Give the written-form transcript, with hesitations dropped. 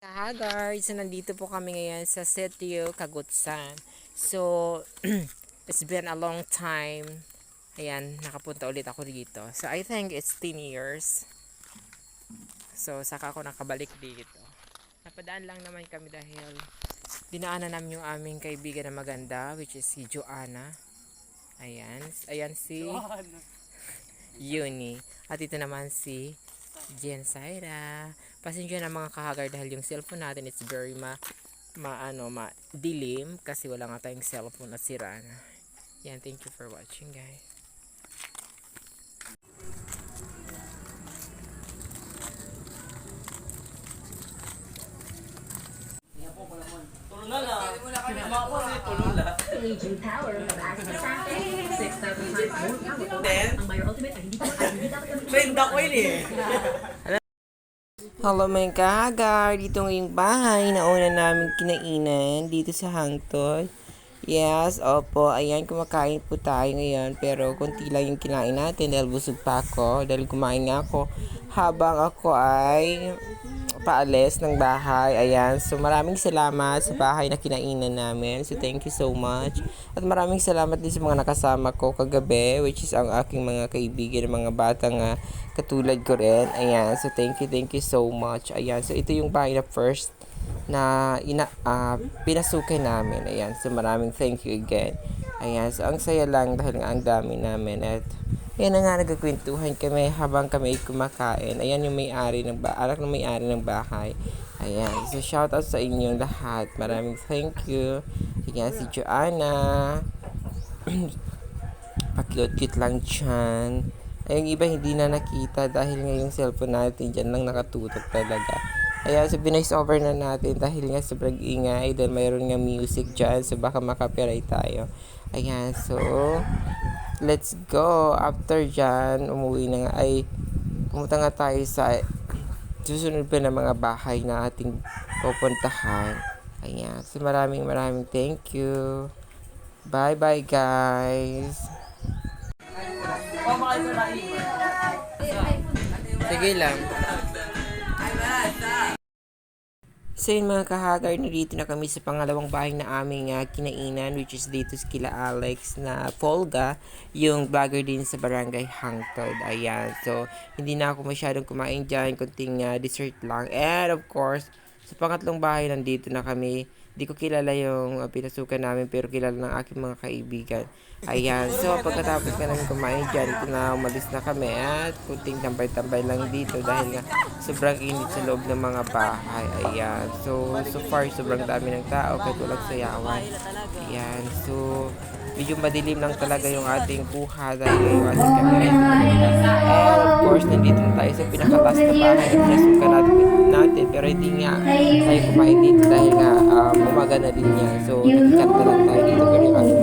Kahagard, so nandito po kami ngayon sa Sitio Kagutsan. So, it's been a long time. Ayan, nakapunta ulit ako dito. So, I think it's 10 years. So, saka ako nakabalik dito. Napadaan lang naman kami dahil dinaanan namin yung aming kaibigan na maganda, which is si Joanna. Ayan, ayan si Yuni. At ito naman si Jen Saira. Pasensya na mga kahagar dahil yung cellphone natin it's very dilim kasi wala nga tayong cellphone at sira na. Yan, thank you for watching guys. Aging power of Aspen Saturday, 6,000 times more powerful. Ang Bio Ultimate ay hindi dapat gamitin. Trend ako yun eh. Hello mga kahagar, dito ngayong bahay na una namin kinainan dito sa Hangtod. Yes, opo, ayan, kumakain po tayo ngayon pero konti lang yung kinain natin dahil busog pa ako dahil kumain nga ako habang ako ay paalis ng bahay. Ayan, so maraming salamat sa bahay na kinainan namin. So thank you so much. At maraming salamat din sa mga nakasama ko kagabi, which is ang aking mga kaibigan, mga batang katulad ko rin. Ayan, so thank you so much. Ayan, so ito yung bahay na first na pinasukan namin. Ayan, so maraming thank you again. Ayan, so ang saya lang dahil nga ang dami namin at yan na nga, nagkakwentuhan kami habang kami kumakain. Ayan yung may-ari ng anak ng may-ari ng bahay. Ayan. So, shout out sa inyong lahat. Maraming thank you. Ayan, si Joanna. Pakiyot-cute lang dyan. Ay, yung iba hindi na nakita dahil nga yung cellphone natin dyan lang nakatutok talaga. Ayan, so binice over na natin dahil nga sobrang ingay dahil mayroon nga music dyan. So, baka makapiright tayo. Ayan, so let's go. After dyan, umuwi na nga ay pumunta nga tayo sa susunod pa na mga bahay na ating pupuntahan. Ayan. So maraming thank you. Bye bye guys. Sige lang. So yun mga kahagar, narito na kami sa pangalawang bahay na aming kinainan, which is dito sa kila Alex na Folga, yung vlogger din sa Barangay Hangtod. Ayan, so hindi na ako masyadong kumain dyan, kunting dessert lang. And of course, sa pangatlong bahay nandito na kami. Di ko kilala yung pinasukan namin pero kilala ng aking mga kaibigan. Ayan, so pagkatapos ka namin kumain dyan, ito na umalis na kami at kunting tambay-tambay lang dito dahil nga sobrang init sa loob ng mga bahay. Ayan, so far sobrang dami ng tao kahit walang sayawan. Ayan, so medyo madilim lang talaga yung ating kuha dahil yung ating camera. And of course, nandito na tayo sa pinakataas na bahay at pinasukan natin pero hindi nga tayo kumain dito dahil nga umaga na din yan. So, nakikat na lang tayo dito pero yung ating